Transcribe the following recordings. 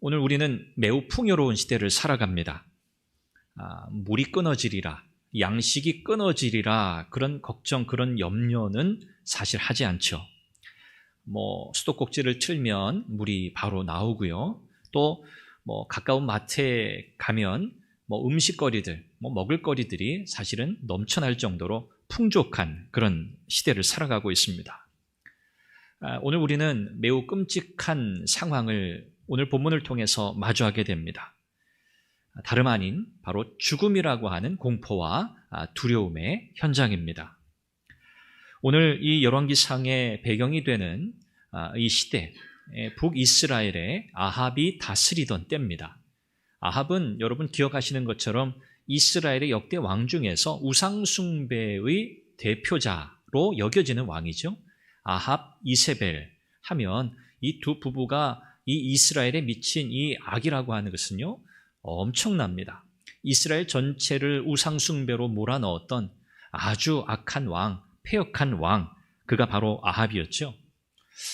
오늘 우리는 매우 풍요로운 시대를 살아갑니다. 물이 끊어지리라, 양식이 끊어지리라 그런 걱정, 그런 염려는 사실 하지 않죠. 수도꼭지를 틀면 물이 바로 나오고요. 또 가까운 마트에 가면 음식거리들, 먹을거리들이 사실은 넘쳐날 정도로 풍족한 그런 시대를 살아가고 있습니다. 오늘 우리는 매우 끔찍한 상황을 오늘 본문을 통해서 마주하게 됩니다. 다름 아닌 바로 죽음이라고 하는 공포와 두려움의 현장입니다. 오늘 이 열왕기상의 배경이 되는 이 시대, 북이스라엘의 아합이 다스리던 때입니다. 아합은 여러분 기억하시는 것처럼 이스라엘의 역대 왕 중에서 우상숭배의 대표자로 여겨지는 왕이죠. 아합, 이세벨 하면 이 두 부부가 이 이스라엘에 미친 이 악이라고 하는 것은요, 엄청납니다. 이스라엘 전체를 우상숭배로 몰아넣었던 아주 악한 왕, 패역한 왕, 그가 바로 아합이었죠.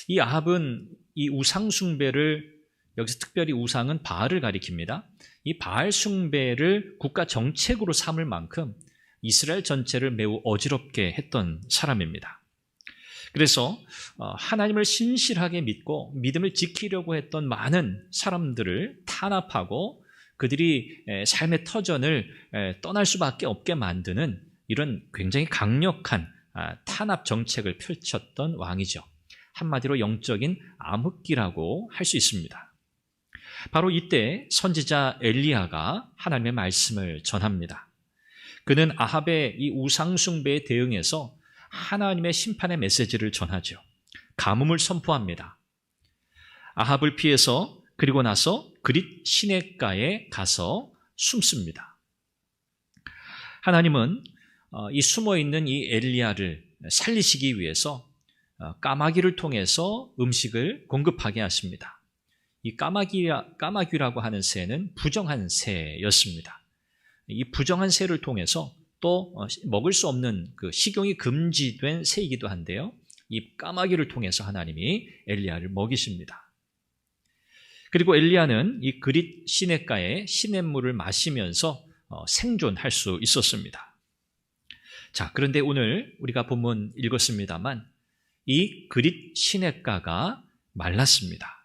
이 아합은 이 우상숭배를, 여기서 특별히 우상은 바알을 가리킵니다. 이 바알 숭배를 국가 정책으로 삼을 만큼 이스라엘 전체를 매우 어지럽게 했던 사람입니다. 그래서 하나님을 신실하게 믿고 믿음을 지키려고 했던 많은 사람들을 탄압하고 그들이 삶의 터전을 떠날 수밖에 없게 만드는 이런 굉장히 강력한 탄압 정책을 펼쳤던 왕이죠. 한마디로 영적인 암흑기라고 할 수 있습니다. 바로 이때 선지자 엘리야가 하나님의 말씀을 전합니다. 그는 아합의 이 우상숭배에 대응해서 하나님의 심판의 메시지를 전하죠. 가뭄을 선포합니다. 아합을 피해서 그리고 나서 그릿 시냇가에 가서 숨습니다. 하나님은 이 숨어있는 이 엘리야를 살리시기 위해서 까마귀를 통해서 음식을 공급하게 하십니다. 이 까마귀라고 하는 새는 부정한 새였습니다. 이 부정한 새를 통해서 또 먹을 수 없는 그 식용이 금지된 새이기도 한데요. 이 까마귀를 통해서 하나님이 엘리야를 먹이십니다. 그리고 엘리야는 이 그릿 시냇가에 시냇물을 마시면서 생존할 수 있었습니다. 자, 그런데 오늘 우리가 본문 읽었습니다만 이 그릿 시냇가가 말랐습니다.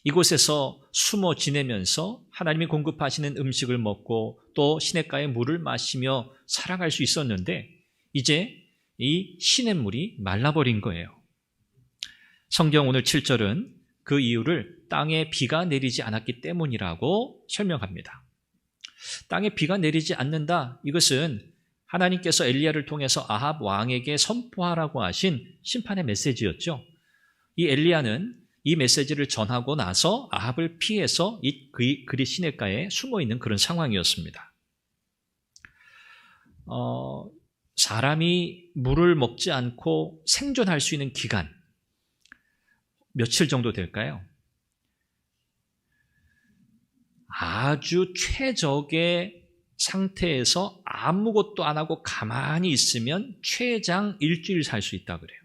이곳에서 숨어 지내면서 하나님이 공급하시는 음식을 먹고 또 시냇가의 물을 마시며 살아갈 수 있었는데 이제 이 시냇물이 말라버린 거예요. 성경 오늘 7절은 그 이유를 땅에 비가 내리지 않았기 때문이라고 설명합니다. 땅에 비가 내리지 않는다, 이것은 하나님께서 엘리야를 통해서 아합 왕에게 선포하라고 하신 심판의 메시지였죠. 이 엘리야는 이 메시지를 전하고 나서 아합을 피해서 이 그릿 시냇가에 숨어있는 그런 상황이었습니다. 사람이 물을 먹지 않고 생존할 수 있는 기간 며칠 정도 될까요? 아주 최적의 상태에서 아무것도 안 하고 가만히 있으면 최장 일주일 살 수 있다 그래요.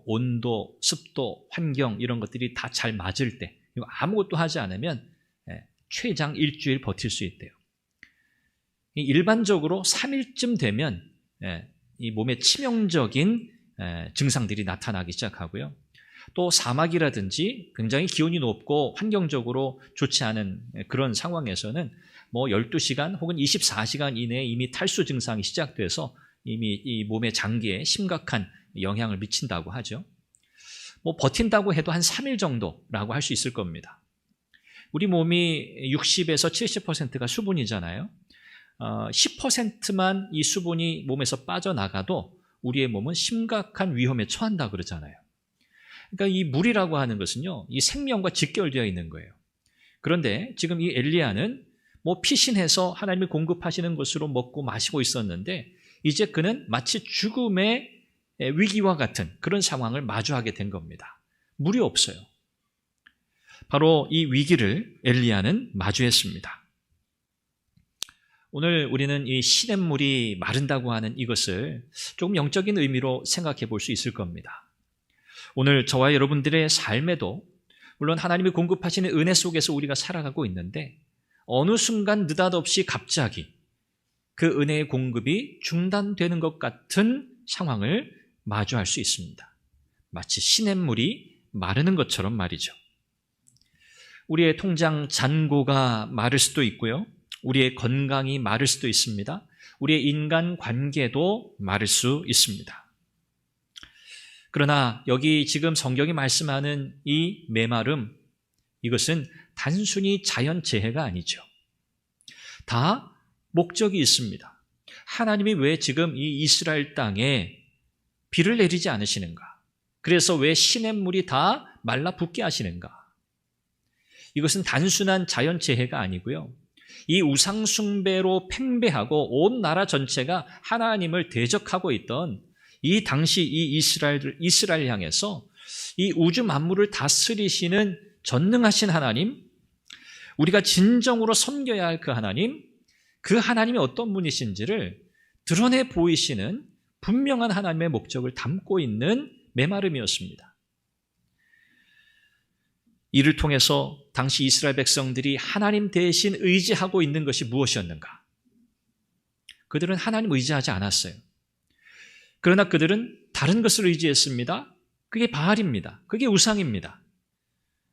온도, 습도, 환경 이런 것들이 다 잘 맞을 때, 아무것도 하지 않으면 최장 일주일 버틸 수 있대요. 일반적으로 3일쯤 되면 이 몸에 치명적인 증상들이 나타나기 시작하고요. 또 사막이라든지 굉장히 기온이 높고 환경적으로 좋지 않은 그런 상황에서는 12시간 혹은 24시간 이내에 이미 탈수 증상이 시작돼서 이미 이 몸의 장기에 심각한 영향을 미친다고 하죠. 버틴다고 해도 한 3일 정도라고 할 수 있을 겁니다. 우리 몸이 60에서 70%가 수분이잖아요. 10%만 이 수분이 몸에서 빠져나가도 우리의 몸은 심각한 위험에 처한다 그러잖아요. 그러니까 이 물이라고 하는 것은요, 이 생명과 직결되어 있는 거예요. 그런데 지금 이 엘리야는 피신해서 하나님이 공급하시는 것으로 먹고 마시고 있었는데 이제 그는 마치 죽음의 위기와 같은 그런 상황을 마주하게 된 겁니다. 물이 없어요. 바로 이 위기를 엘리야는 마주했습니다. 오늘 우리는 이 시냇물이 마른다고 하는 이것을 조금 영적인 의미로 생각해 볼 수 있을 겁니다. 오늘 저와 여러분들의 삶에도 물론 하나님이 공급하시는 은혜 속에서 우리가 살아가고 있는데 어느 순간 느닷없이 갑자기 그 은혜의 공급이 중단되는 것 같은 상황을 마주할 수 있습니다. 마치 시냇물이 마르는 것처럼 말이죠. 우리의 통장 잔고가 마를 수도 있고요. 우리의 건강이 마를 수도 있습니다. 우리의 인간 관계도 마를 수 있습니다. 그러나 여기 지금 성경이 말씀하는 이 메마름, 이것은 단순히 자연재해가 아니죠. 다 목적이 있습니다. 하나님이 왜 지금 이 이스라엘 땅에 비를 내리지 않으시는가? 그래서 왜 시냇물이 다 말라붙게 하시는가? 이것은 단순한 자연재해가 아니고요. 이 우상숭배로 팽배하고 온 나라 전체가 하나님을 대적하고 있던 이 당시 이 이스라엘 향해서 이 우주 만물을 다스리시는 전능하신 하나님, 우리가 진정으로 섬겨야 할 그 하나님이 어떤 분이신지를 드러내 보이시는 분명한 하나님의 목적을 담고 있는 메마름이었습니다. 이를 통해서 당시 이스라엘 백성들이 하나님 대신 의지하고 있는 것이 무엇이었는가? 그들은 하나님 의지하지 않았어요. 그러나 그들은 다른 것을 의지했습니다. 그게 바알입니다. 그게 우상입니다.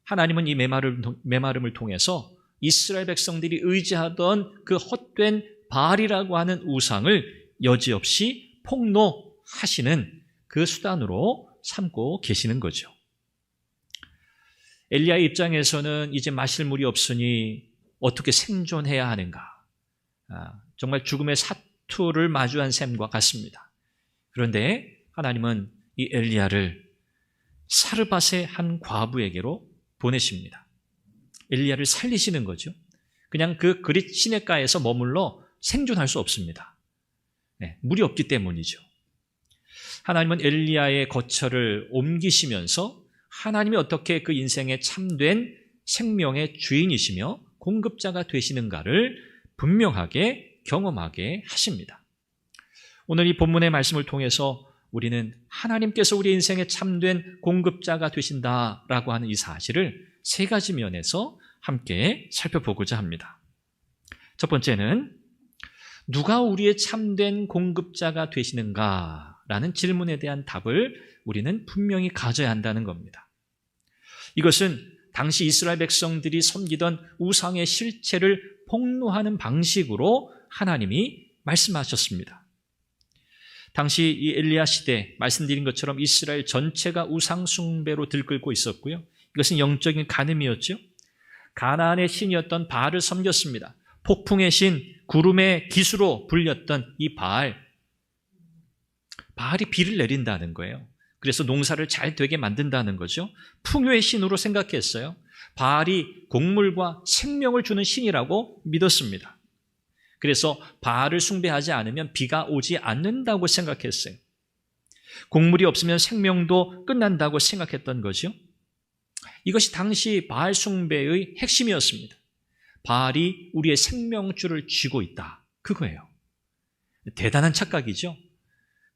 하나님은 이 메마름을 통해서 이스라엘 백성들이 의지하던 그 헛된 바알이라고 하는 우상을 여지없이 폭로하시는 그 수단으로 삼고 계시는 거죠. 엘리야의 입장에서는 이제 마실 물이 없으니 어떻게 생존해야 하는가? 정말 죽음의 사투를 마주한 셈과 같습니다. 그런데 하나님은 이 엘리야를 사르밧의 한 과부에게로 보내십니다. 엘리야를 살리시는 거죠. 그냥 그 그릿 시냇가에서 머물러 생존할 수 없습니다. 물이 없기 때문이죠. 하나님은 엘리야의 거처를 옮기시면서 하나님이 어떻게 그 인생의 참된 생명의 주인이시며 공급자가 되시는가를 분명하게 경험하게 하십니다. 오늘 이 본문의 말씀을 통해서 우리는 하나님께서 우리 인생의 참된 공급자가 되신다라고 하는 이 사실을 세 가지 면에서 함께 살펴보고자 합니다. 첫 번째는 누가 우리의 참된 공급자가 되시는가라는 질문에 대한 답을 우리는 분명히 가져야 한다는 겁니다. 이것은 당시 이스라엘 백성들이 섬기던 우상의 실체를 폭로하는 방식으로 하나님이 말씀하셨습니다. 당시 이 엘리야 시대 말씀드린 것처럼 이스라엘 전체가 우상 숭배로 들끓고 있었고요. 이것은 영적인 간음이었죠. 가나안의 신이었던 바알을 섬겼습니다. 폭풍의 신, 구름의 기수로 불렸던 이 바알이 비를 내린다는 거예요. 그래서 농사를 잘 되게 만든다는 거죠. 풍요의 신으로 생각했어요. 바알이 곡물과 생명을 주는 신이라고 믿었습니다. 그래서 바알을 숭배하지 않으면 비가 오지 않는다고 생각했어요. 곡물이 없으면 생명도 끝난다고 생각했던 거죠. 이것이 당시 바알 숭배의 핵심이었습니다. 바알이 우리의 생명줄을 쥐고 있다. 그거예요. 대단한 착각이죠.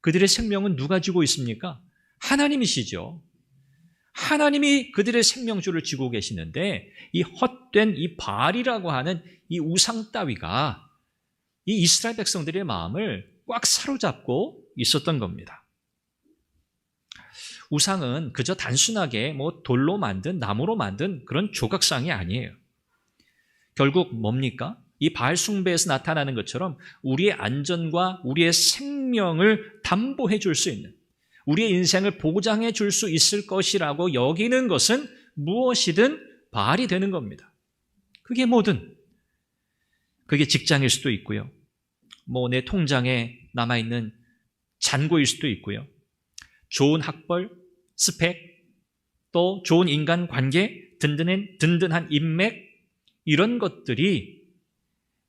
그들의 생명은 누가 쥐고 있습니까? 하나님이시죠. 하나님이 그들의 생명줄을 쥐고 계시는데 이 헛된 이 바알이라고 하는 이 우상 따위가 이 이스라엘 백성들의 마음을 꽉 사로잡고 있었던 겁니다. 우상은 그저 단순하게 돌로 만든, 나무로 만든 그런 조각상이 아니에요. 결국 뭡니까? 이 바알 숭배에서 나타나는 것처럼 우리의 안전과 우리의 생명을 담보해 줄 수 있는, 우리의 인생을 보장해 줄 수 있을 것이라고 여기는 것은 무엇이든 바알이 되는 겁니다. 그게 뭐든. 그게 직장일 수도 있고요. 내 통장에 남아있는 잔고일 수도 있고요. 좋은 학벌, 스펙, 또 좋은 인간관계, 든든한 인맥, 이런 것들이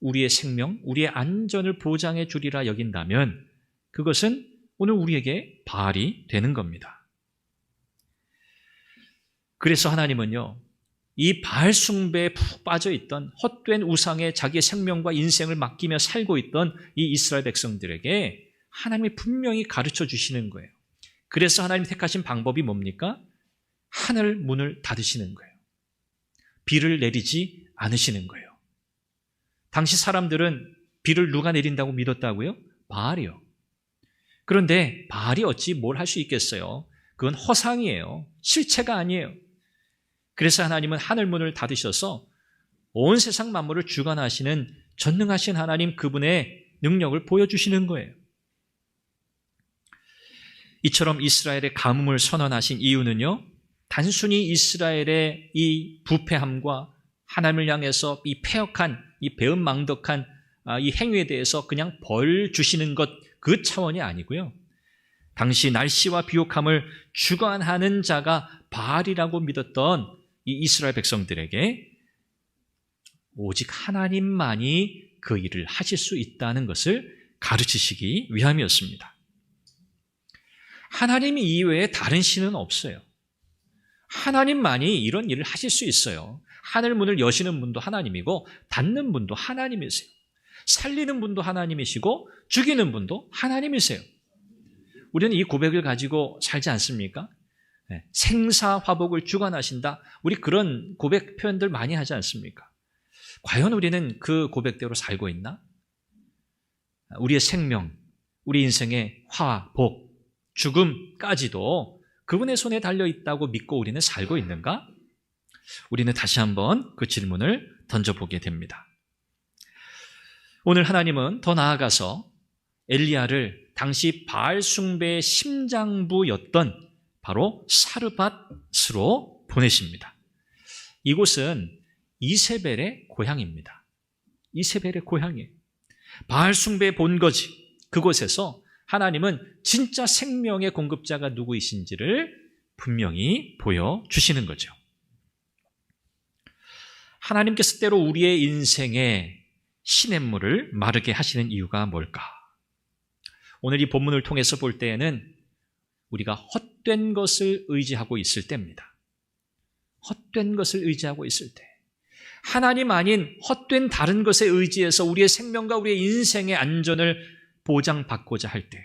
우리의 생명, 우리의 안전을 보장해 주리라 여긴다면 그것은 오늘 우리에게 바알이 되는 겁니다. 그래서 하나님은요, 이 바알 숭배에 푹 빠져있던 헛된 우상에 자기의 생명과 인생을 맡기며 살고 있던 이 이스라엘 백성들에게 하나님이 분명히 가르쳐 주시는 거예요. 그래서 하나님 택하신 방법이 뭡니까? 하늘 문을 닫으시는 거예요. 비를 내리지 않으시는 거예요. 당시 사람들은 비를 누가 내린다고 믿었다고요? 바알이요. 그런데 바알이 어찌 뭘 할 수 있겠어요? 그건 허상이에요. 실체가 아니에요. 그래서 하나님은 하늘문을 닫으셔서 온 세상 만물을 주관하시는 전능하신 하나님, 그분의 능력을 보여주시는 거예요. 이처럼 이스라엘의 가뭄을 선언하신 이유는요, 단순히 이스라엘의 이 부패함과 하나님을 향해서 이 패역한, 이 배은망덕한 이 행위에 대해서 그냥 벌 주시는 것, 그 차원이 아니고요. 당시 날씨와 비옥함을 주관하는 자가 바알이라고 믿었던 이 이스라엘 백성들에게 오직 하나님만이 그 일을 하실 수 있다는 것을 가르치시기 위함이었습니다. 하나님 이외에 다른 신은 없어요. 하나님만이 이런 일을 하실 수 있어요. 하늘 문을 여시는 분도 하나님이고 닫는 분도 하나님이세요. 살리는 분도 하나님이시고 죽이는 분도 하나님이세요. 우리는 이 고백을 가지고 살지 않습니까? 생사화복을 주관하신다. 우리 그런 고백 표현들 많이 하지 않습니까? 과연 우리는 그 고백대로 살고 있나? 우리의 생명, 우리 인생의 화, 복, 죽음까지도 그분의 손에 달려있다고 믿고 우리는 살고 있는가? 우리는 다시 한번 그 질문을 던져보게 됩니다. 오늘 하나님은 더 나아가서 엘리야를 당시 바알 숭배의 심장부였던 바로 사르밧으로 보내십니다. 이곳은 이세벨의 고향입니다. 이세벨의 고향이에요. 바알 숭배의 본거지, 그곳에서 하나님은 진짜 생명의 공급자가 누구이신지를 분명히 보여주시는 거죠. 하나님께서 때로 우리의 인생에 시냇물을 마르게 하시는 이유가 뭘까? 오늘 이 본문을 통해서 볼 때에는 우리가 헛된 것을 의지하고 있을 때입니다. 헛된 것을 의지하고 있을 때, 하나님 아닌 헛된 다른 것에 의지해서 우리의 생명과 우리의 인생의 안전을 보장받고자 할 때,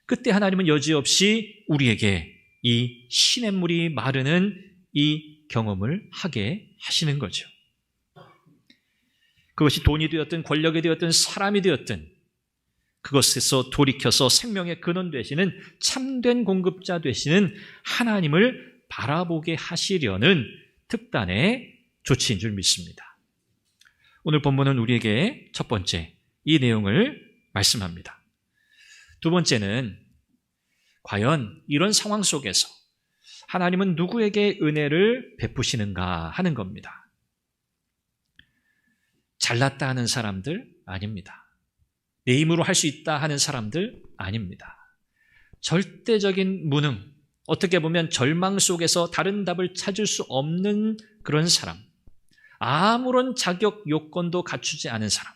그때 하나님은 여지없이 우리에게 이 시냇물이 마르는 이 경험을 하게 하시는 거죠. 그것이 돈이 되었든 권력이 되었든 사람이 되었든 그것에서 돌이켜서 생명의 근원 되시는 참된 공급자 되시는 하나님을 바라보게 하시려는 특단의 조치인 줄 믿습니다. 오늘 본문은 우리에게 첫 번째 이 내용을 말씀합니다. 두 번째는 과연 이런 상황 속에서 하나님은 누구에게 은혜를 베푸시는가 하는 겁니다. 잘났다 하는 사람들 아닙니다. 내 힘으로 할 수 있다 하는 사람들 아닙니다. 절대적인 무능, 어떻게 보면 절망 속에서 다른 답을 찾을 수 없는 그런 사람, 아무런 자격 요건도 갖추지 않은 사람,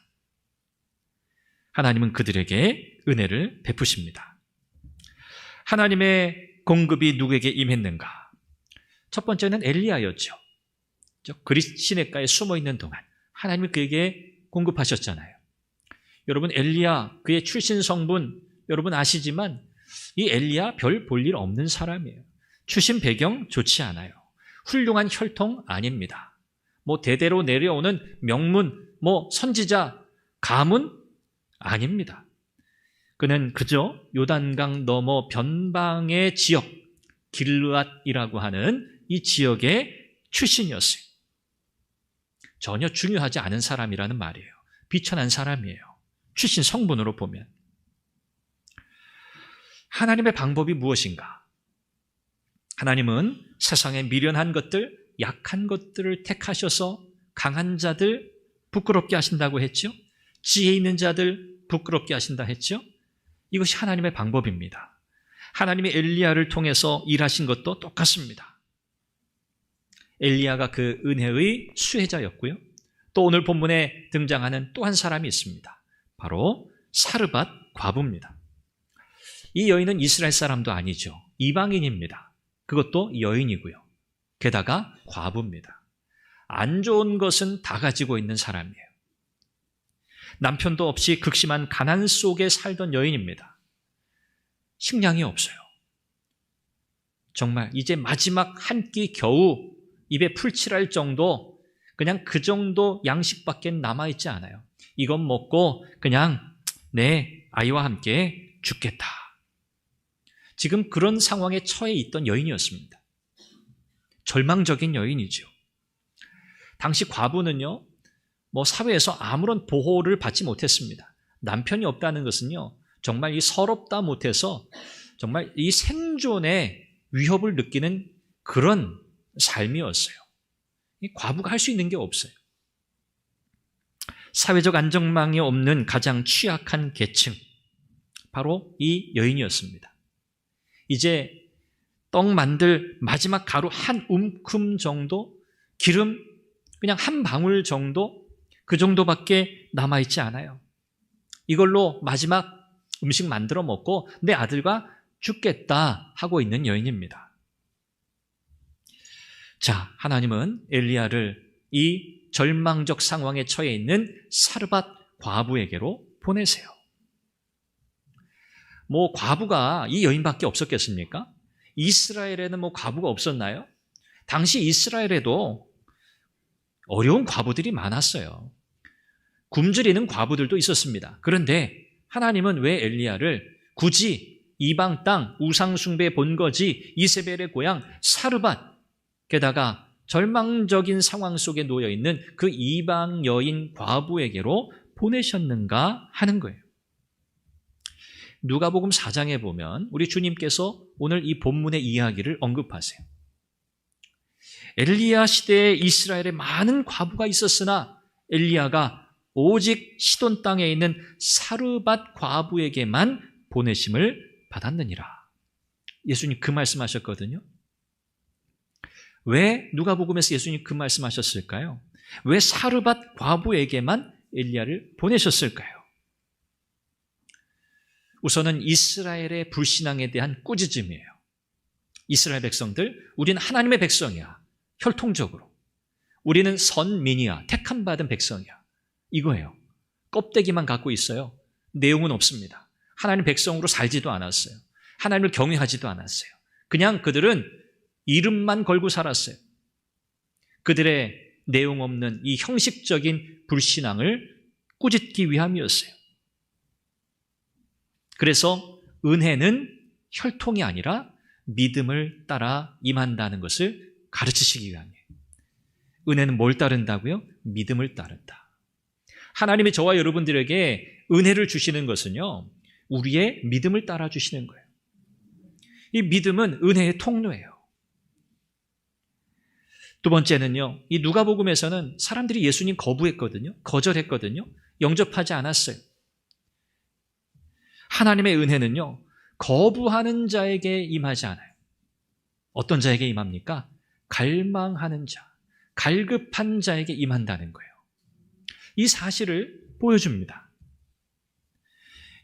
하나님은 그들에게 은혜를 베푸십니다. 하나님의 공급이 누구에게 임했는가? 첫 번째는 엘리야였죠. 그릿 시냇가에 숨어 있는 동안 하나님이 그에게 공급하셨잖아요. 여러분, 엘리야, 그의 출신 성분 여러분 아시지만 이 엘리야 별 볼 일 없는 사람이에요. 출신 배경 좋지 않아요. 훌륭한 혈통 아닙니다. 대대로 내려오는 명문, 선지자, 가문 아닙니다. 그는 그저 요단강 너머 변방의 지역, 길르앗이라고 하는 이 지역의 출신이었어요. 전혀 중요하지 않은 사람이라는 말이에요. 비천한 사람이에요. 출신 성분으로 보면. 하나님의 방법이 무엇인가? 하나님은 세상에 미련한 것들, 약한 것들을 택하셔서 강한 자들 부끄럽게 하신다고 했죠. 지혜 있는 자들 부끄럽게 하신다 했죠. 이것이 하나님의 방법입니다. 하나님이 엘리야를 통해서 일하신 것도 똑같습니다. 엘리야가 그 은혜의 수혜자였고요. 또 오늘 본문에 등장하는 또 한 사람이 있습니다. 바로 사르밧 과부입니다. 이 여인은 이스라엘 사람도 아니죠. 이방인입니다. 그것도 여인이고요. 게다가 과부입니다. 안 좋은 것은 다 가지고 있는 사람이에요. 남편도 없이 극심한 가난 속에 살던 여인입니다. 식량이 없어요. 정말 이제 마지막 한 끼 겨우 입에 풀칠할 정도 그냥 그 정도 양식밖에 남아있지 않아요. 이건 먹고 그냥 내 아이와 함께 죽겠다. 지금 그런 상황에 처해 있던 여인이었습니다. 절망적인 여인이죠. 당시 과부는요, 사회에서 아무런 보호를 받지 못했습니다. 남편이 없다는 것은요, 정말 이 서럽다 못해서 정말 이 생존의 위협을 느끼는 그런 삶이었어요. 이 과부가 할 수 있는 게 없어요. 사회적 안전망이 없는 가장 취약한 계층, 바로 이 여인이었습니다. 이제 떡 만들 마지막 가루 한 움큼 정도, 기름 그냥 한 방울 정도, 그 정도밖에 남아있지 않아요. 이걸로 마지막 음식 만들어 먹고 내 아들과 죽겠다 하고 있는 여인입니다. 자, 하나님은 엘리야를 이 절망적 상황에 처해 있는 사르밧 과부에게로 보내세요. 과부가 이 여인밖에 없었겠습니까? 이스라엘에는 과부가 없었나요? 당시 이스라엘에도 어려운 과부들이 많았어요. 굶주리는 과부들도 있었습니다. 그런데 하나님은 왜 엘리야를 굳이 이방 땅 우상숭배 본거지 이세벨의 고향 사르밧, 게다가 절망적인 상황 속에 놓여있는 그 이방 여인 과부에게로 보내셨는가 하는 거예요. 누가복음 4장에 보면 우리 주님께서 오늘 이 본문의 이야기를 언급하세요. 엘리야 시대에 이스라엘에 많은 과부가 있었으나 엘리야가 오직 시돈 땅에 있는 사르밧 과부에게만 보내심을 받았느니라. 예수님 그 말씀하셨거든요. 왜 누가복음에서 예수님 그 말씀하셨을까요? 왜 사르밧 과부에게만 엘리야를 보내셨을까요? 우선은 이스라엘의 불신앙에 대한 꾸짖음이에요. 이스라엘 백성들, 우리는 하나님의 백성이야. 혈통적으로. 우리는 선민이야. 택함 받은 백성이야. 이거예요. 껍데기만 갖고 있어요. 내용은 없습니다. 하나님 백성으로 살지도 않았어요. 하나님을 경외하지도 않았어요. 그냥 그들은 이름만 걸고 살았어요. 그들의 내용 없는 이 형식적인 불신앙을 꾸짖기 위함이었어요. 그래서 은혜는 혈통이 아니라 믿음을 따라 임한다는 것을 가르치시기 위함이에요. 은혜는 뭘 따른다고요? 믿음을 따른다. 하나님이 저와 여러분들에게 은혜를 주시는 것은요, 우리의 믿음을 따라 주시는 거예요. 이 믿음은 은혜의 통로예요. 두 번째는요, 이 누가복음에서는 사람들이 예수님 거부했거든요. 거절했거든요. 영접하지 않았어요. 하나님의 은혜는요, 거부하는 자에게 임하지 않아요. 어떤 자에게 임합니까? 갈망하는 자, 갈급한 자에게 임한다는 거예요. 이 사실을 보여줍니다.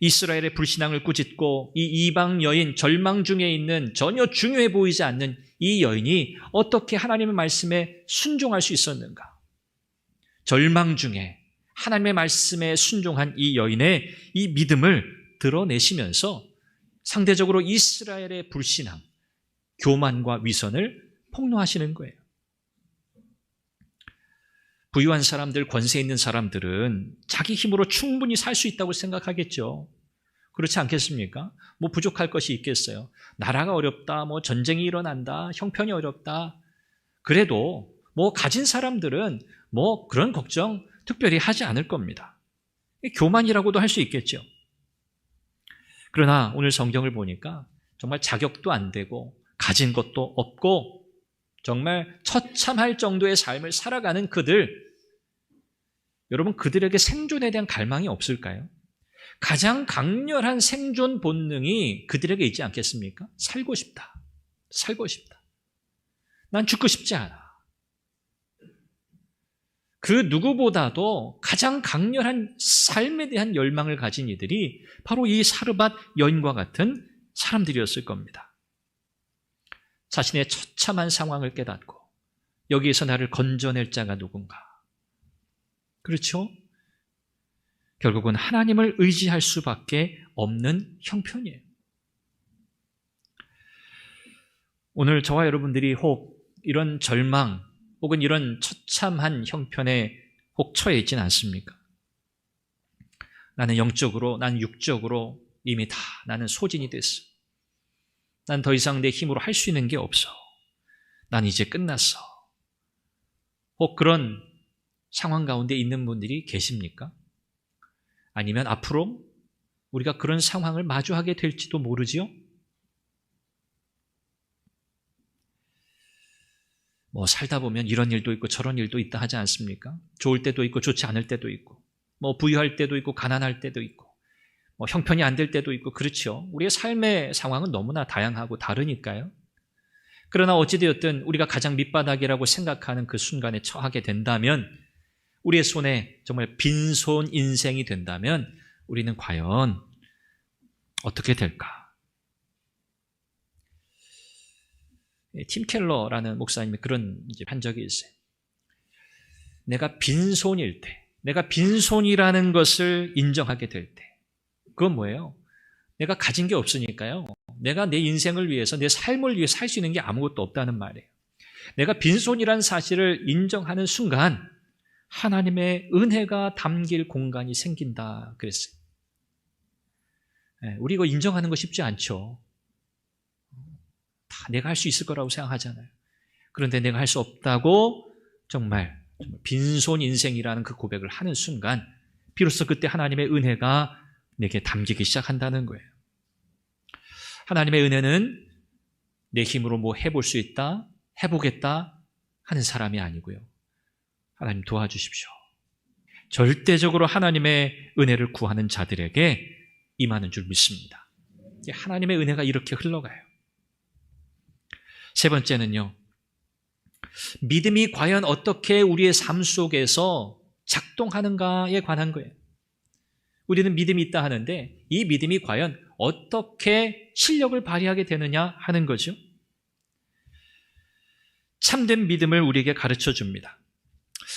이스라엘의 불신앙을 꾸짖고 이 이방 여인, 절망 중에 있는 전혀 중요해 보이지 않는 이 여인이 어떻게 하나님의 말씀에 순종할 수 있었는가? 절망 중에 하나님의 말씀에 순종한 이 여인의 이 믿음을 드러내시면서 상대적으로 이스라엘의 불신앙, 교만과 위선을 폭로하시는 거예요. 부유한 사람들, 권세 있는 사람들은 자기 힘으로 충분히 살 수 있다고 생각하겠죠. 그렇지 않겠습니까? 부족할 것이 있겠어요. 나라가 어렵다, 전쟁이 일어난다, 형편이 어렵다. 그래도 가진 사람들은 그런 걱정 특별히 하지 않을 겁니다. 교만이라고도 할 수 있겠죠. 그러나 오늘 성경을 보니까 정말 자격도 안 되고 가진 것도 없고 정말 처참할 정도의 삶을 살아가는 그들, 여러분 그들에게 생존에 대한 갈망이 없을까요? 가장 강렬한 생존 본능이 그들에게 있지 않겠습니까? 살고 싶다. 살고 싶다. 난 죽고 싶지 않아. 그 누구보다도 가장 강렬한 삶에 대한 열망을 가진 이들이 바로 이 사르밧 여인과 같은 사람들이었을 겁니다. 자신의 처참한 상황을 깨닫고 여기에서 나를 건져낼 자가 누군가. 그렇죠? 결국은 하나님을 의지할 수밖에 없는 형편이에요. 오늘 저와 여러분들이 혹 이런 절망, 혹은 이런 처참한 형편에 혹 처해 있지는 않습니까? 나는 영적으로, 난 육적으로 이미 다 나는 소진이 됐어. 난 더 이상 내 힘으로 할 수 있는 게 없어. 난 이제 끝났어. 혹 그런 상황 가운데 있는 분들이 계십니까? 아니면 앞으로 우리가 그런 상황을 마주하게 될지도 모르지요? 뭐 살다 보면 이런 일도 있고 저런 일도 있다 하지 않습니까? 좋을 때도 있고 좋지 않을 때도 있고, 뭐 부유할 때도 있고 가난할 때도 있고, 뭐 형편이 안 될 때도 있고, 그렇죠. 우리의 삶의 상황은 너무나 다양하고 다르니까요. 그러나 어찌되었든 우리가 가장 밑바닥이라고 생각하는 그 순간에 처하게 된다면, 우리의 손에 정말 빈손 인생이 된다면 우리는 과연 어떻게 될까? 팀 켈러라는 목사님이 그런 한 적이 있어요. 내가 빈손일 때, 내가 빈손이라는 것을 인정하게 될 때, 그건 뭐예요? 내가 가진 게 없으니까요. 내가 내 인생을 위해서, 내 삶을 위해 살 수 있는 게 아무것도 없다는 말이에요. 내가 빈손이라는 사실을 인정하는 순간 하나님의 은혜가 담길 공간이 생긴다 그랬어요. 우리 이거 인정하는 거 쉽지 않죠. 다 내가 할 수 있을 거라고 생각하잖아요. 그런데 내가 할 수 없다고 정말 빈손 인생이라는 그 고백을 하는 순간 비로소 그때 하나님의 은혜가 내게 담기기 시작한다는 거예요. 하나님의 은혜는 내 힘으로 뭐 해볼 수 있다, 해보겠다 하는 사람이 아니고요. 하나님 도와주십시오. 절대적으로 하나님의 은혜를 구하는 자들에게 임하는 줄 믿습니다. 하나님의 은혜가 이렇게 흘러가요. 세 번째는요, 믿음이 과연 어떻게 우리의 삶 속에서 작동하는가에 관한 거예요. 우리는 믿음이 있다 하는데 이 믿음이 과연 어떻게 실력을 발휘하게 되느냐 하는 거죠. 참된 믿음을 우리에게 가르쳐 줍니다.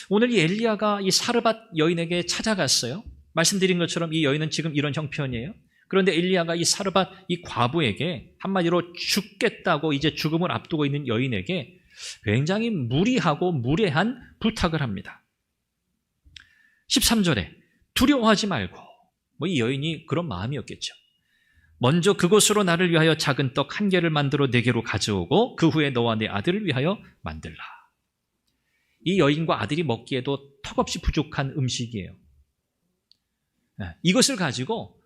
오늘 이 엘리야가 이 사르밧 여인에게 찾아갔어요. 말씀드린 것처럼 이 여인은 지금 이런 형편이에요. 그런데 엘리야가 이 사르밧 이 과부에게 한마디로 죽겠다고 이제 죽음을 앞두고 있는 여인에게 굉장히 무리하고 무례한 부탁을 합니다. 13절에 두려워하지 말고, 뭐 이 여인이 그런 마음이었겠죠. 먼저 그곳으로 나를 위하여 작은 떡 한 개를 만들어 내게로 가져오고 그 후에 너와 내 아들을 위하여 만들라. 이 여인과 아들이 먹기에도 턱없이 부족한 음식이에요. 이것을 가지고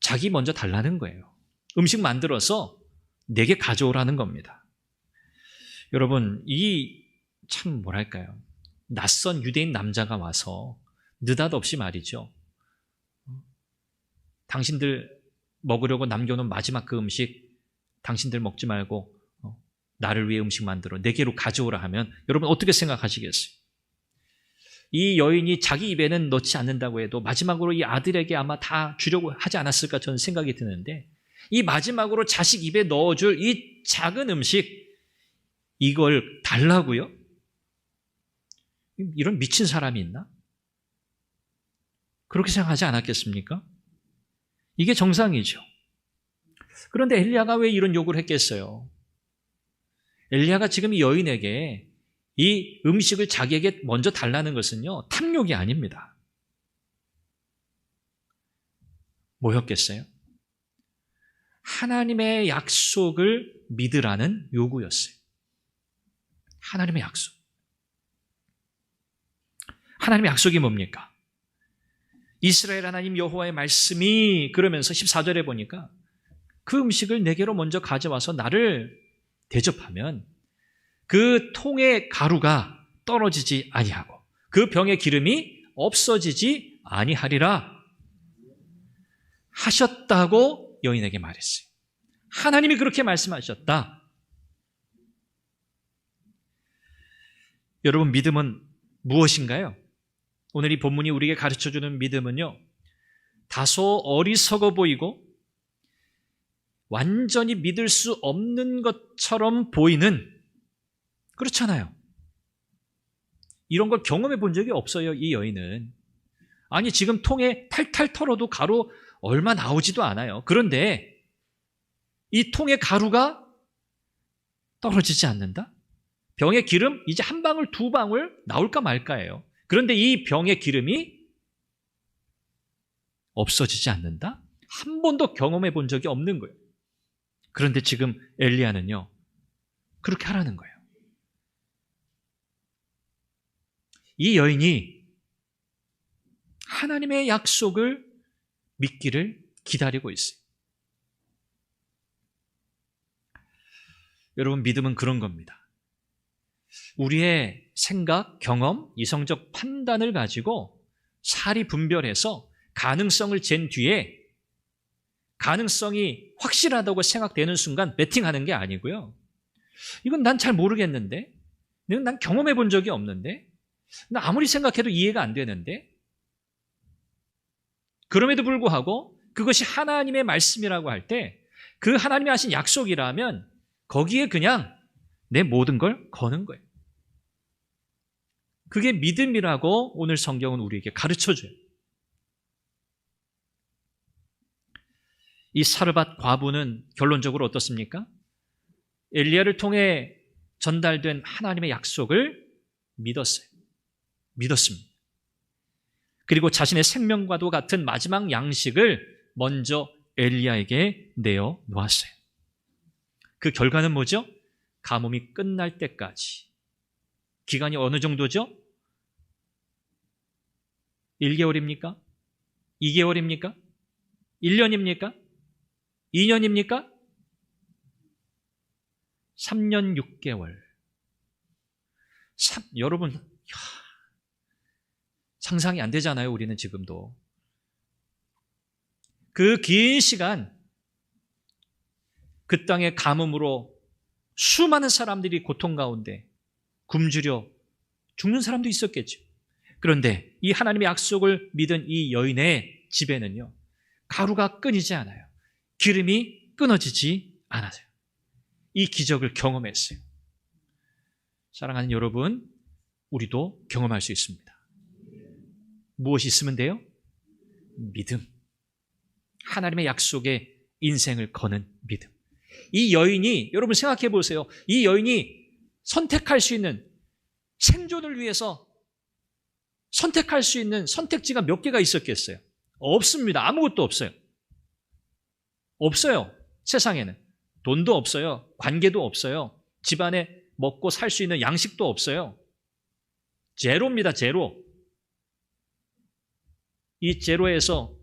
자기 먼저 달라는 거예요. 음식 만들어서 내게 가져오라는 겁니다. 여러분, 이 참 뭐랄까요, 낯선 유대인 남자가 와서 느닷없이 말이죠, 당신들 먹으려고 남겨놓은 마지막 그 음식 당신들 먹지 말고 나를 위해 음식 만들어 내게로 가져오라 하면 여러분 어떻게 생각하시겠어요? 이 여인이 자기 입에는 넣지 않는다고 해도 마지막으로 이 아들에게 아마 다 주려고 하지 않았을까 저는 생각이 드는데, 이 마지막으로 자식 입에 넣어줄 이 작은 음식, 이걸 달라고요? 이런 미친 사람이 있나? 그렇게 생각하지 않았겠습니까? 이게 정상이죠. 그런데 엘리야가 왜 이런 요구를 했겠어요? 엘리야가 지금 이 여인에게 이 음식을 자기에게 먼저 달라는 것은요, 탐욕이 아닙니다. 뭐였겠어요? 하나님의 약속을 믿으라는 요구였어요. 하나님의 약속. 하나님의 약속이 뭡니까? 이스라엘 하나님 여호와의 말씀이, 그러면서 14절에 보니까 그 음식을 내게로 먼저 가져와서 나를 대접하면 그 통의 가루가 떨어지지 아니하고 그 병의 기름이 없어지지 아니하리라 하셨다고 여인에게 말했어요. 하나님이 그렇게 말씀하셨다. 여러분, 믿음은 무엇인가요? 오늘 이 본문이 우리에게 가르쳐주는 믿음은요, 다소 어리석어 보이고 완전히 믿을 수 없는 것처럼 보이는, 그렇잖아요. 이런 걸 경험해 본 적이 없어요, 이 여인은. 아니, 지금 통에 탈탈 털어도 가루 얼마 나오지도 않아요. 그런데 이 통의 가루가 떨어지지 않는다? 병의 기름 이제 한 방울 두 방울 나올까 말까예요. 그런데 이 병의 기름이 없어지지 않는다? 한 번도 경험해 본 적이 없는 거예요. 그런데 지금 엘리야는요, 그렇게 하라는 거예요. 이 여인이 하나님의 약속을 믿기를 기다리고 있어요. 여러분, 믿음은 그런 겁니다. 우리의 생각, 경험, 이성적 판단을 가지고 사리 분별해서 가능성을 잰 뒤에 가능성이 확실하다고 생각되는 순간 베팅하는 게 아니고요. 이건 난 잘 모르겠는데, 난 경험해 본 적이 없는데, 나 아무리 생각해도 이해가 안 되는데, 그럼에도 불구하고 그것이 하나님의 말씀이라고 할 때 그 하나님이 하신 약속이라면 거기에 그냥 내 모든 걸 거는 거예요. 그게 믿음이라고 오늘 성경은 우리에게 가르쳐줘요. 이 사르밧 과부는 결론적으로 어떻습니까? 엘리야를 통해 전달된 하나님의 약속을 믿었어요. 믿었습니다. 그리고 자신의 생명과도 같은 마지막 양식을 먼저 엘리야에게 내어 놓았어요. 그 결과는 뭐죠? 가뭄이 끝날 때까지. 기간이 어느 정도죠? 1개월입니까? 2개월입니까? 1년입니까? 2년입니까? 3년 6개월. 여러분, 상상이 안 되잖아요, 우리는 지금도. 그 긴 시간, 그 땅의 가뭄으로 수많은 사람들이 고통 가운데 굶주려 죽는 사람도 있었겠죠. 그런데 이 하나님의 약속을 믿은 이 여인의 집에는요, 가루가 끊이지 않아요. 기름이 끊어지지 않아요. 이 기적을 경험했어요. 사랑하는 여러분, 우리도 경험할 수 있습니다. 무엇이 있으면 돼요? 믿음. 하나님의 약속에 인생을 거는 믿음. 이 여인이, 여러분 생각해 보세요. 이 여인이 선택할 수 있는, 생존을 위해서 선택할 수 있는 선택지가 몇 개가 있었겠어요? 없습니다. 아무것도 없어요. 없어요. 세상에는. 돈도 없어요. 관계도 없어요. 집안에 먹고 살 수 있는 양식도 없어요. 제로입니다. 제로. 이 제로에서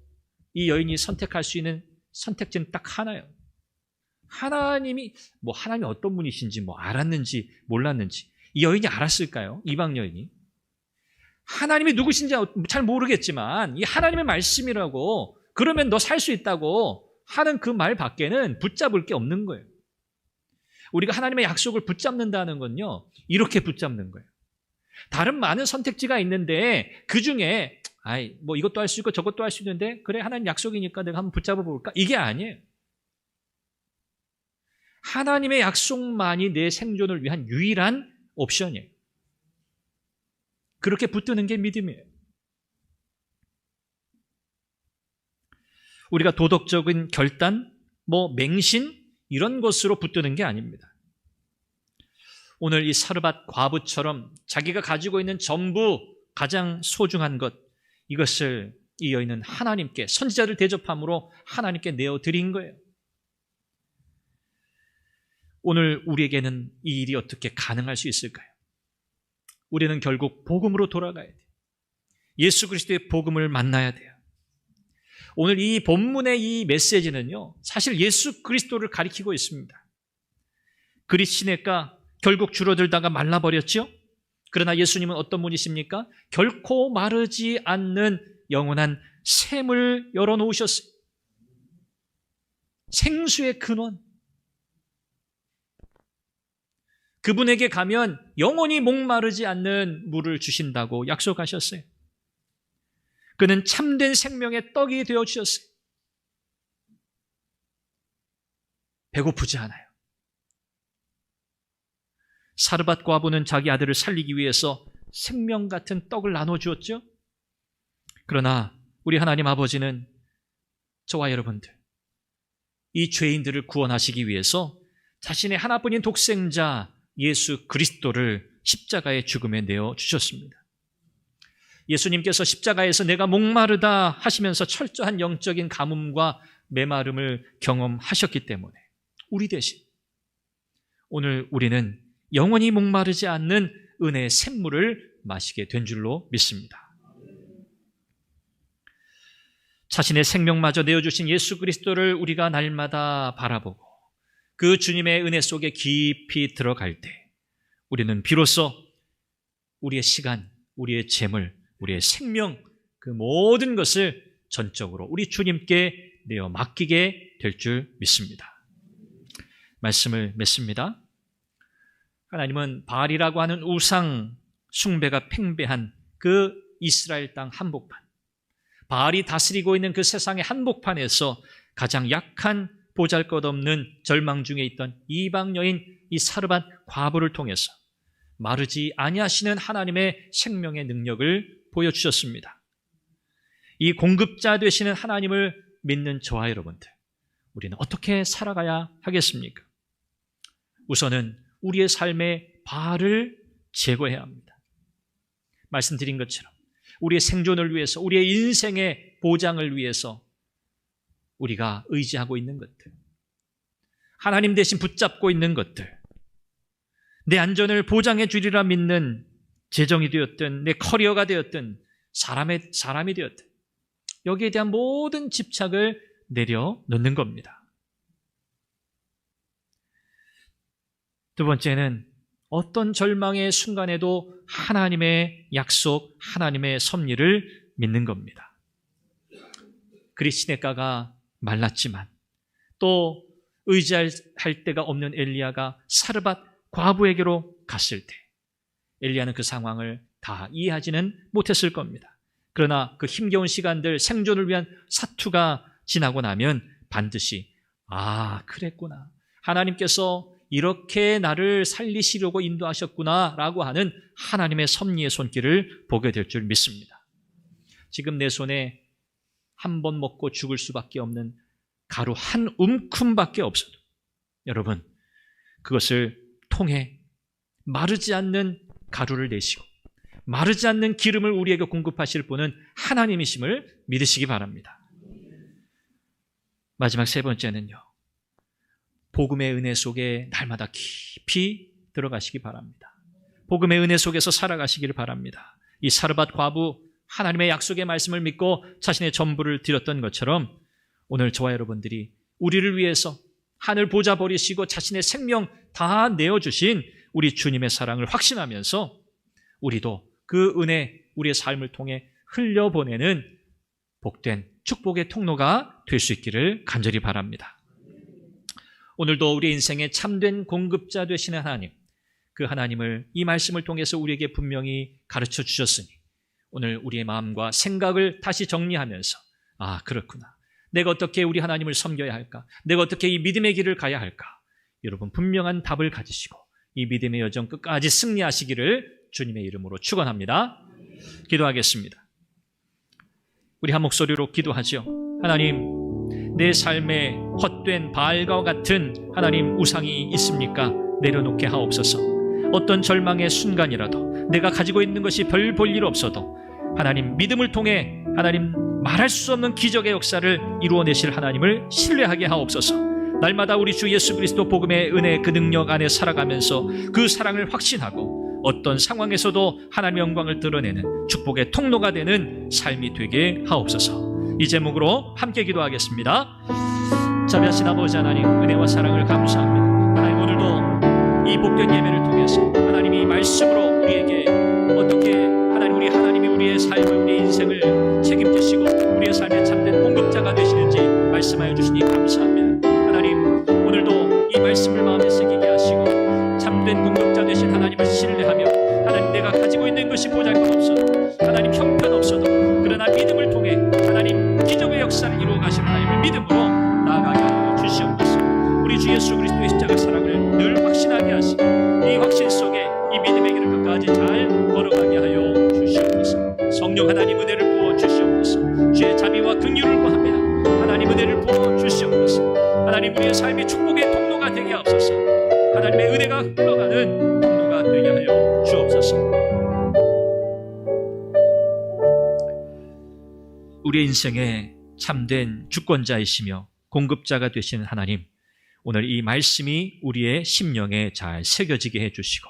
이 여인이 선택할 수 있는 선택지는 딱 하나예요. 하나님이 어떤 분이신지 알았는지 몰랐는지 이 여인이 알았을까요? 이방 여인이. 하나님이 누구신지 잘 모르겠지만 이 하나님의 말씀이라고, 그러면 너 살 수 있다고 하는 그 말 밖에는 붙잡을 게 없는 거예요. 우리가 하나님의 약속을 붙잡는다는 건요, 이렇게 붙잡는 거예요. 다른 많은 선택지가 있는데 그 중에 이것도 할 수 있고 저것도 할 수 있는데, 그래 하나님 약속이니까 내가 한번 붙잡아 볼까? 이게 아니에요. 하나님의 약속만이 내 생존을 위한 유일한 옵션이에요. 그렇게 붙드는 게 믿음이에요. 우리가 도덕적인 결단, 맹신 이런 것으로 붙드는 게 아닙니다. 오늘 이 사르밧 과부처럼 자기가 가지고 있는 전부, 가장 소중한 것, 이것을 이 여인은 하나님께, 선지자를 대접함으로 하나님께 내어드린 거예요. 오늘 우리에게는 이 일이 어떻게 가능할 수 있을까요? 우리는 결국 복음으로 돌아가야 돼요. 예수 그리스도의 복음을 만나야 돼요. 오늘 이 본문의 이 메시지는요, 사실 예수 그리스도를 가리키고 있습니다. 그리 시내가 결국 줄어들다가 말라버렸죠? 그러나 예수님은 어떤 분이십니까? 결코 마르지 않는 영원한 샘을 열어놓으셨어요. 생수의 근원. 그분에게 가면 영원히 목마르지 않는 물을 주신다고 약속하셨어요. 그는 참된 생명의 떡이 되어주셨어요. 배고프지 않아요. 사르밧 과부는 자기 아들을 살리기 위해서 생명 같은 떡을 나눠주었죠. 그러나 우리 하나님 아버지는 저와 여러분들, 이 죄인들을 구원하시기 위해서 자신의 하나뿐인 독생자 예수 그리스도를 십자가의 죽음에 내어주셨습니다. 예수님께서 십자가에서 내가 목마르다 하시면서 철저한 영적인 가뭄과 메마름을 경험하셨기 때문에 우리 대신 오늘 우리는 영원히 목마르지 않는 은혜의 샘물을 마시게 된 줄로 믿습니다. 자신의 생명마저 내어주신 예수 그리스도를 우리가 날마다 바라보고 그 주님의 은혜 속에 깊이 들어갈 때 우리는 비로소 우리의 시간, 우리의 재물, 우리의 생명 그 모든 것을 전적으로 우리 주님께 내어 맡기게 될 줄 믿습니다. 말씀을 맺습니다. 하나님은 바알이라고 하는 우상 숭배가 팽배한 그 이스라엘 땅 한복판, 바알이 다스리고 있는 그 세상의 한복판에서 가장 약한 보잘것없는 절망 중에 있던 이방 여인 이 사르밧 과부를 통해서 마르지 아니하시는 하나님의 생명의 능력을 보여주셨습니다. 이 공급자 되시는 하나님을 믿는 저와 여러분들, 우리는 어떻게 살아가야 하겠습니까? 우선은 우리의 삶의 바알을 제거해야 합니다. 말씀드린 것처럼 우리의 생존을 위해서, 우리의 인생의 보장을 위해서 우리가 의지하고 있는 것들, 하나님 대신 붙잡고 있는 것들, 내 안전을 보장해 주리라 믿는 재정이 되었든 내 커리어가 되었든 사람이 되었든 여기에 대한 모든 집착을 내려놓는 겁니다. 두 번째는 어떤 절망의 순간에도 하나님의 약속, 하나님의 섭리를 믿는 겁니다. 그리 시냇가가 말랐지만 또 의지할 데가 없는 엘리야가 사르밧 과부에게로 갔을 때 엘리야는 그 상황을 다 이해하지는 못했을 겁니다. 그러나 그 힘겨운 시간들, 생존을 위한 사투가 지나고 나면 반드시 그랬구나, 하나님께서 이렇게 나를 살리시려고 인도하셨구나 라고 하는 하나님의 섭리의 손길을 보게 될 줄 믿습니다. 지금 내 손에 한 번 먹고 죽을 수밖에 없는 가루 한 움큼밖에 없어도 여러분 그것을 통해 마르지 않는 가루를 내시고 마르지 않는 기름을 우리에게 공급하실 분은 하나님이심을 믿으시기 바랍니다. 마지막 세 번째는요, 복음의 은혜 속에 날마다 깊이 들어가시기 바랍니다. 복음의 은혜 속에서 살아가시기를 바랍니다. 이 사르밧 과부, 하나님의 약속의 말씀을 믿고 자신의 전부를 드렸던 것처럼 오늘 저와 여러분들이 우리를 위해서 하늘 보좌 버리시고 자신의 생명 다 내어주신 우리 주님의 사랑을 확신하면서 우리도 그 은혜, 우리의 삶을 통해 흘려보내는 복된 축복의 통로가 될 수 있기를 간절히 바랍니다. 오늘도 우리 인생의 참된 공급자 되시는 하나님, 그 하나님을 이 말씀을 통해서 우리에게 분명히 가르쳐 주셨으니 오늘 우리의 마음과 생각을 다시 정리하면서 그렇구나, 내가 어떻게 우리 하나님을 섬겨야 할까, 내가 어떻게 이 믿음의 길을 가야 할까, 여러분 분명한 답을 가지시고 이 믿음의 여정 끝까지 승리하시기를 주님의 이름으로 축원합니다. 기도하겠습니다. 우리 한 목소리로 기도하죠. 하나님, 내 삶에 헛된 바알과 같은 하나님 우상이 있습니까? 내려놓게 하옵소서. 어떤 절망의 순간이라도 내가 가지고 있는 것이 별 볼 일 없어도 하나님 믿음을 통해 하나님 말할 수 없는 기적의 역사를 이루어내실 하나님을 신뢰하게 하옵소서. 날마다 우리 주 예수 그리스도 복음의 은혜 그 능력 안에 살아가면서 그 사랑을 확신하고 어떤 상황에서도 하나님의 영광을 드러내는 축복의 통로가 되는 삶이 되게 하옵소서. 이 제목으로 함께 기도하겠습니다. 자비하신 아버지 하나님, 은혜와 사랑을 감사합니다. 하나님, 오늘도 이 복된 예배를 통해서 하나님이 말씀으로 우리에게 어떻게 하나님이 우리의 삶을, 우리의 인생을 책임지시고 우리의 삶의 참된 공급자가 되시는지 말씀하여 주시니 감사합니다. 하나님, 오늘도 이 말씀을 마음에 새기게 하시고 참된 공급자 되신 하나님을 신뢰하며 하나님, 내가 가지고 있는 것이 보잘것없어도 하나님 형편없어도 그러나 믿음을 통해 하나님 기적의 역사를 이루어 가시는 하나님을 믿음으로 나아가게 하여 주시옵소서. 우리 주 예수 그리스도의 십자가 사랑을 늘 확신하게 하시고 이 확신 속에 이 믿음의 길을 끝까지 잘 걸어가게 하여 주시옵소서. 성령 하나님 은혜를 부어 주시옵소서. 주의 자비와 긍휼을 구합니다. 하나님 은혜를 부어 주시옵소서. 하나님, 우리의 삶이 축복의 통로가 되게 하옵소서. 하나님의 은혜가 흘러가는 하옵소서. 우리의 인생에 참된 주권자이시며 공급자가 되시는 하나님, 오늘 이 말씀이 우리의 심령에 잘 새겨지게 해주시고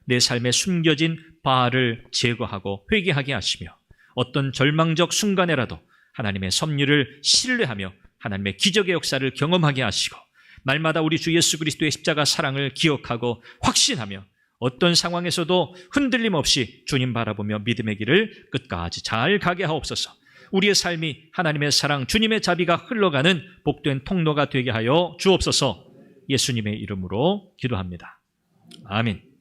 내 삶에 숨겨진 바알을 제거하고 회개하게 하시며 어떤 절망적 순간에라도 하나님의 섭리를 신뢰하며 하나님의 기적의 역사를 경험하게 하시고 날마다 우리 주 예수 그리스도의 십자가 사랑을 기억하고 확신하며 어떤 상황에서도 흔들림 없이 주님 바라보며 믿음의 길을 끝까지 잘 가게 하옵소서. 우리의 삶이 하나님의 사랑, 주님의 자비가 흘러가는 복된 통로가 되게 하여 주옵소서. 예수님의 이름으로 기도합니다. 아멘.